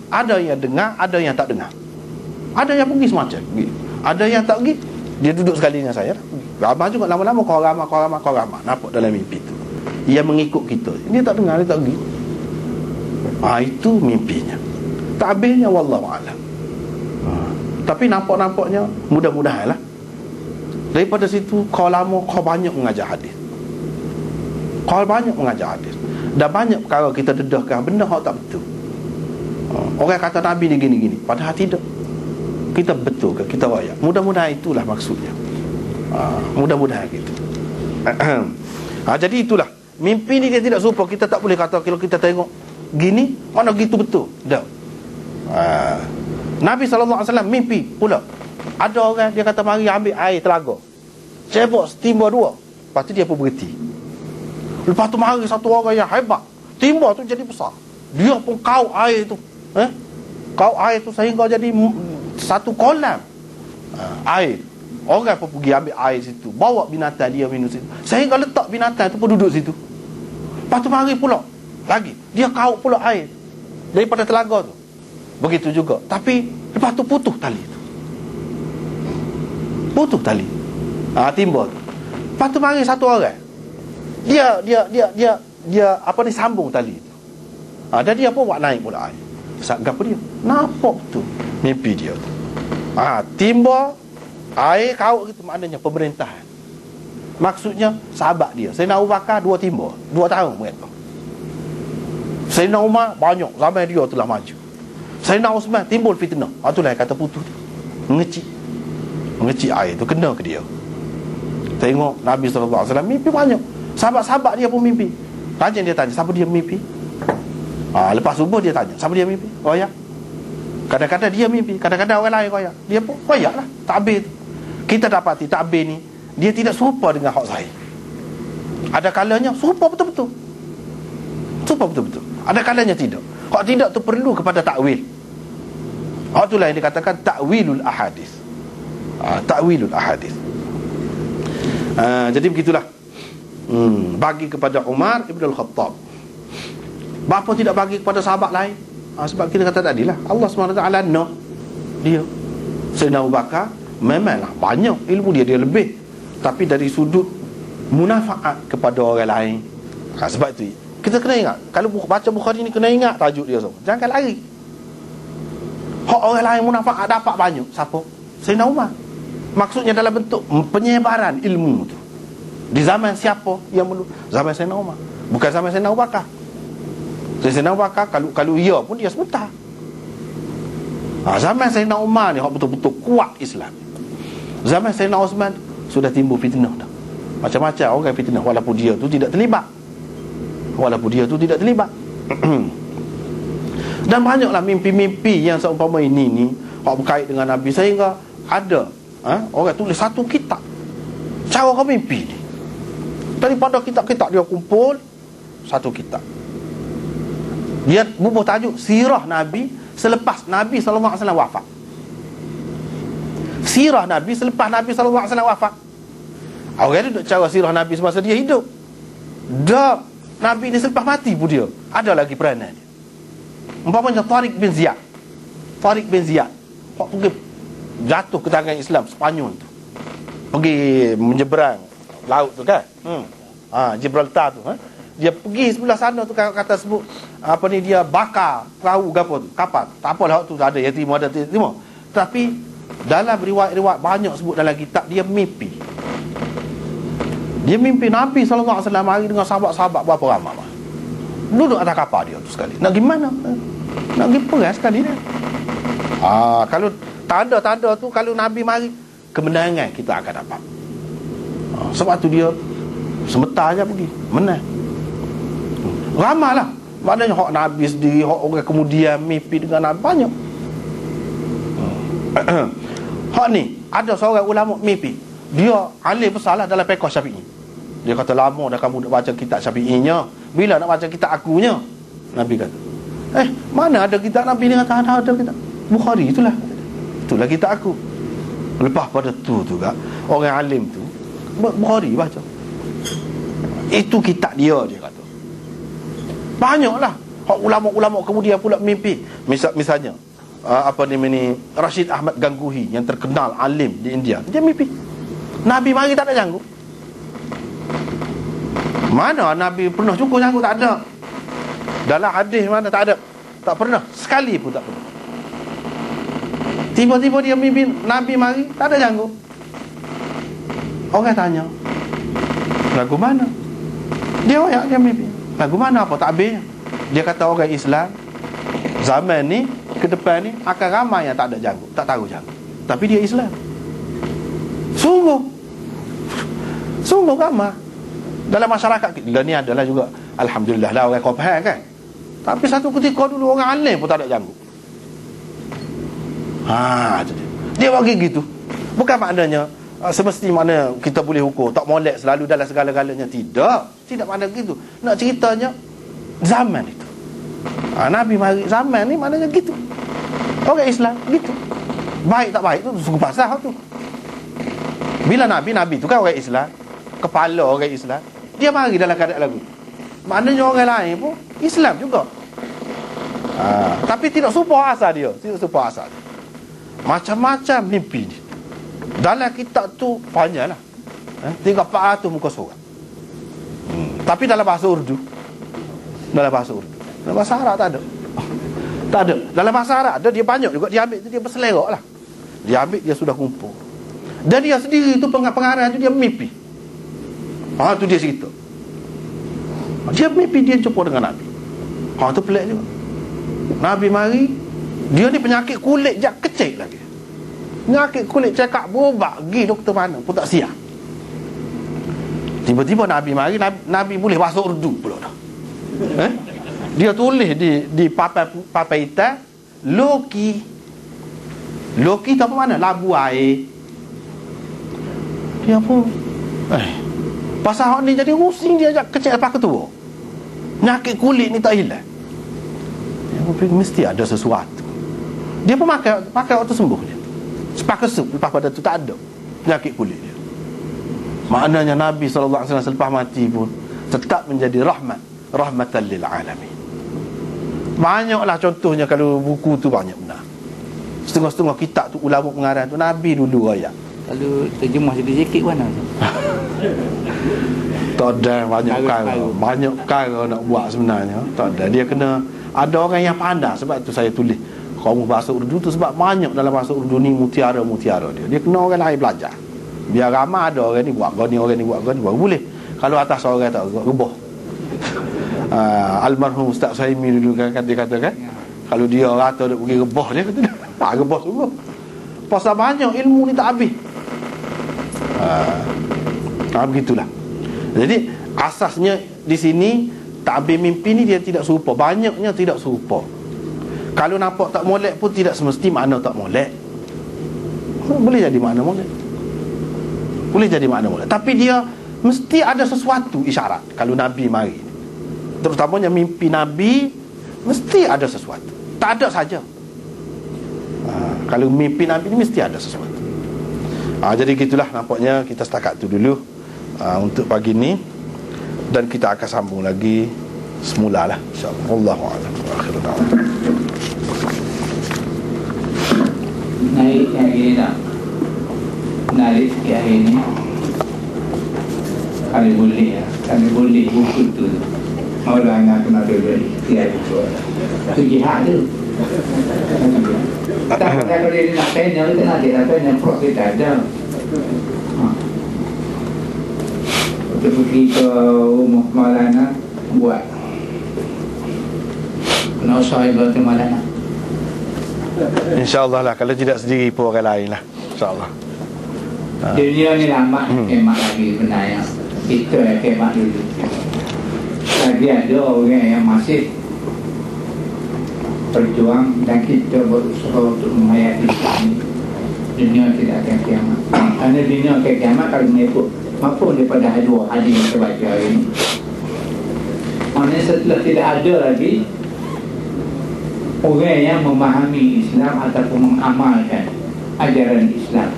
Ada yang dengar, ada yang tak dengar. Ada yang pergi semacam pergi. Ada yang tak pergi, dia duduk sekali dengan saya. Ramah juga, lama-lama kau ramah. Nampak dalam mimpi tu ia mengikut kita. Dia tak dengar, dia tak pergi. Itu mimpinya. Ta'birnya wallahualam. Tapi nampak-nampaknya mudah-mudahan lah. Daripada situ kau lama, kau banyak mengajar hadis. Dan banyak perkara kita dedahkan benda hak tak betul. Orang kata Nabi ni gini-gini, padahal tidak. Kita betul ke? Kita rakyat. Mudah-mudahan itulah maksudnya. Mudah-mudahan gitu. Jadi itulah. Mimpi ni dia tidak serupa. Kita tak boleh kata kalau kita tengok gini, mana gitu betul. Tak. Nabi SAW mimpi pula. Ada orang dia kata mari ambil air telaga. Cebok timba 2. Lepas tu dia pun berhenti. Lepas tu mari satu orang yang hebat. Timba tu jadi besar. Dia pun kau air tu. Kau air tu sehingga jadi satu kolam air. Orang pun pergi ambil air situ, bawa binatang dia minum situ, sehingga letak binatang tu pun duduk situ. Lepas tu mari pula lagi, dia kau pula air daripada telaga tu. Begitu juga. Tapi lepas tu putus tali tu. Timba tu. Lepas tu mari satu orang. Dia apa ni, sambung tali tu. Dan dia pun buat naik pula air. Gapo dia? Nampak tu mimpi dia tu. Timba air kau gitu, maknanya pemerintahan. Maksudnya sahabat dia. Sayyidina Abu Bakar 2 timba, 2 tahun mereka. Sayyidina Umar banyak, zaman dia telah maju. Sayyidina Osman timbul fitnah. Itulah yang kata putus tu. Mengecik air tu kena ke dia. Tengok Nabi SAW mimpi banyak. Sahabat-sahabat dia pun mimpi. Tanya dia tanya, siapa dia mimpi? Lepas subuh dia tanya, siapa dia mimpi? Royak. Kadang-kadang dia mimpi, kadang-kadang orang lain royak. Dia pun royak lah. Takbir tu. Kita dapati takbir ni, dia tidak serupa dengan hak zahir. Ada kalanya serupa betul-betul. Ada kalanya tidak. Hak tidak tu perlu kepada takwil. Itulah yang dikatakan takwilul ahadis. Jadi begitulah. Bagi kepada Umar Ibn Al-Khattab. Bapa tidak bagi kepada sahabat lain? Sebab kita kata tadilah, Allah SWT dia. Sayyidina Abu Bakar memanglah banyak ilmu dia lebih, tapi dari sudut munafaat kepada orang lain. Sebab itu kita kena ingat, kalau baca Bukhari ni kena ingat tajuk dia semua. Jangan lari. Hak orang lain munafaat dapat banyak. Siapa? Sayyidina Umar. Maksudnya dalam bentuk penyebaran ilmu tu. Di zaman siapa yang perlu? Zaman Sayyidina Umar. Bukan zaman Sayyidina Abu Bakar. Sayyidina Abu Bakar kalau ia pun dia sebentar. Zaman Sayyidina Umar ni hak betul-betul kuat Islam. Zaman Sayyidina Osman sudah timbul fitnah dah. Macam-macam orang fitnah walaupun dia tu tidak terlibat. Dan banyaklah mimpi-mimpi yang seumpama ini ni hak berkait dengan Nabi, sehingga ada orang tulis satu kitab cara kau mimpi ni. Daripada kitab-kitab dia kumpul satu kitab. Dia bubuh tajuk Sirah Nabi selepas Nabi SAW wafat. Sirah Nabi selepas Nabi SAW wafat. Orang duduk cara sirah Nabi semasa dia hidup. Dah Nabi ni selepas mati pun dia ada lagi peranan dia. Umpamanya Tariq bin Ziyad pergi jatuh ke tangan Islam Spanyol tu, pergi menyeberang laut tu kan, Gibraltar tu, dia pergi sebelah sana tu, kata sebut apa ni, dia bakar perahu kapal, tak apalah tu ada yatim ada timur. Tapi dalam riwayat-riwayat banyak sebut dalam kitab dia mimpi Nabi SAW mari dengan sahabat-sahabat berapa ramai duduk atas kapal dia tu sekali. Nak gimana? Nak pergi perang sekali ni. Kalau tanda-tanda tu, kalau Nabi mari, kemenangan kita akan dapat. Sebab tu dia sebentar aja pergi menang. Ramailah. Maknanya hak Nabi sendiri, hak orang kemudian mimpi dengan Nabi banyak. Hak ni ada seorang ulama mimpi. Dia alim besar lah dalam fiqh Syafi'i. Dia kata, lama dah kamu nak baca kitab Syafi'inya, bila nak baca kitab akunya? Nabi kata, mana ada kitab Nabi ni? Kata ada kitab Bukhari, itulah kitab aku. Lepas pada tu kak, orang alim tu Bukhari baca. Itu kitab dia kata. Banyaklah. Hak ulama-ulama kemudian pula mimpi. Misalnya Rashid Ahmad Gangohi yang terkenal alim di India, dia mimpi Nabi mari tak ada janggut. Mana Nabi pernah cukup janggut? Tak ada. Dalam hadis mana tak ada. Tak pernah, sekali pun tak pernah. Tiba-tiba dia mimpi Nabi mari tak ada janggut. Orang tanya, lagu mana? Dia mimpi lagu mana, apa takbirnya? Dia kata orang Islam zaman ni ke depan ni akan ramai yang tak ada janggut, tak tahu janggut, tapi dia Islam. Sungguh ramai dalam masyarakat kita. Dan ni adalah juga alhamdulillah lah orang kau faham kan. Tapi satu ketika dulu orang alim pun tak ada janggut. Dia bagi gitu. Bukan maknanya semesti mana kita boleh hukum tak molek selalu dalam segala-galanya. Tidak makna gitu. Nak ceritanya zaman itu, Nabi mari zaman ni maknanya gitu. Orang Islam gitu. Baik tak baik tu suku pasal tu. Bila Nabi tu kan orang Islam, kepala orang Islam, dia mari dalam keadaan lagu. Maknanya orang lain pun Islam juga. Tapi tidak serupa asal dia. Macam-macam mimpi dia. Dalam kitab tu panjang lah, 300-400 muka surat. Tapi dalam bahasa Urdu. Dalam bahasa Arab tak ada. Tak ada. Dalam bahasa Arab ada, dia banyak juga. Dia ambil tu, dia berselerok lah. Dia ambil, dia sudah kumpul. Dan dia sendiri tu pengarang tu dia mimpi. Tu dia cerita. Dia mimpi dia jumpa dengan Nabi. Tu pelik juga. Nabi mari, dia ni penyakit kulit jak kecil lagi. Penyakit kulit cakap berubah, pergi doktor mana pun tak siap. Tiba-tiba Nabi mari, Nabi boleh bahasa Urdu pula dah. Dia tulis di papai hitam, Loki tu apa mana? Labu air. Dia pun pasal hak ni jadi rusing, dia ajak kecil lepas ketua. Penyakit kulit ni tak hilang. Dia pun fikir mesti ada sesuatu. Dia pun pakai waktu sembuh dia. Sepakat sup, lepas pada tu tak ada penyakit kulit dia. Maknanya Nabi SAW selepas mati pun tetap menjadi rahmatan lil alamin. Banyaklah contohnya, kalau buku tu banyak benar. Setengah-setengah kitab tu ulama pengarang tu Nabi dulu ayat. Kalau terjemah sikit-sikit mana tu? Tak ada, banyak perkara nak buat sebenarnya. Tak ada. Dia kena ada orang yang pandai. Sebab tu saya tulis kamu bahasa Urdu tu, sebab banyak dalam bahasa Urdu ni mutiara-mutiara dia kena orang lain belajar. Biar ramai ada orang ni buat gini, orang ni buat gini, baru boleh. Kalau atas orang tak rebah. Almarhum Ustaz Saimi dulu kan dia katakan, kalau dia rata dia pergi rebah, dia kata rebah sungguh. Pasal banyak ilmu ni tak habis. Begitulah. Jadi asasnya di sini takbir mimpi ni dia tidak serupa. Banyaknya tidak serupa. Kalau nampak tak molek pun tidak semesti makna tak molek. Boleh jadi makna molek. Tapi dia mesti ada sesuatu isyarat. Kalau Nabi mari, terutamanya mimpi Nabi, mesti ada sesuatu. Tak ada saja. Kalau mimpi Nabi ni mesti ada sesuatu. Jadi gitulah, nampaknya kita setakat tu dulu untuk pagi ni, dan kita akan sambung lagi semula lah, insyaAllah. Wallahu a'lam. Akhirul da'wah. Naik yang ini tak? Narik yang ini, kami boleh buku tu. Orang yang kena beri tiada tu jihad tu. Tak kalau dia nak penel, dia nak dia penel proses ada. Untuk pergi ke rumah Maulana buat. Kena usaha ke Maulana. InsyaAllah lah. Kalau tidak sendiri pun orang lain lah, InsyaAllah. Dunia ni lama kemat lagi benar yang kita yang kemat dulu. Lagi ada orang yang masih berjuang, dan kita berusaha untuk menghayati Islam. Dunia tidak akan kiamat. Kerana dunia akan kiamat kalau mengikut maupun daripada dua hadis yang kita baca hari ini. Maksudnya setelah tidak ada lagi orang yang memahami Islam ataupun mengamalkan ajaran Islam.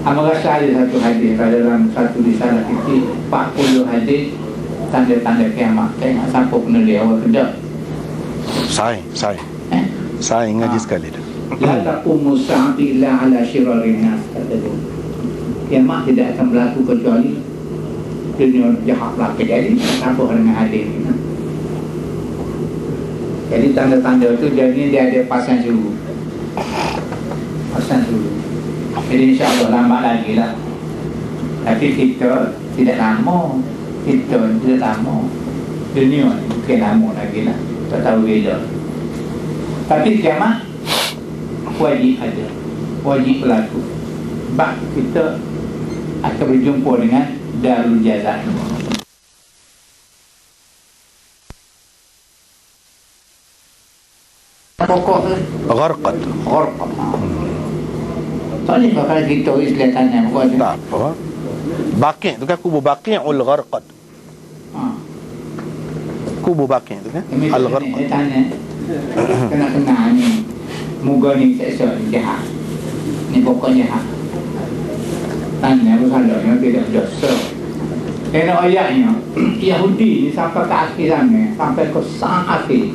Amal rasa ada satu hadis dalam satu risalah fikih, 40 hadis tanda-tanda kiamat. Tengok siapa kena dia awal kedap. Saya ngaji sekali dah. La taqumu sa'atu illa ala syirarin nas, kata dia. Kiamat tidak akan berlaku kecuali dunia jahat lah kejadi. Siapa dengan hadir ni? Jadi tanda-tanda tu jadi dia ada pasang suruh. Jadi insya-Allah lambat lagi lah. Tapi kita tidak lama. Dunia ni bukan lama lagi lah. Tak tahu bila. Tapi kiamat wajib ada, wajib berlaku. Sebab kita akan berjumpa dengan Darul Jazaa. Pokok tu Gharqad. Tak boleh kalau kita Islam tanya buat tu. Tak apa. Baqi' tu kan kubur Baqi'ul Gharqad. Kubur Baqi' tu kan Al-Gharqad. Dia tanya kena ni moga ni seksa jahat. Ni pokok jahat. Tanya bersalahnya tidak dosa. Kerana ayatnya Yahudi ni sampai ke akhir zaman, sampai ke saat akhir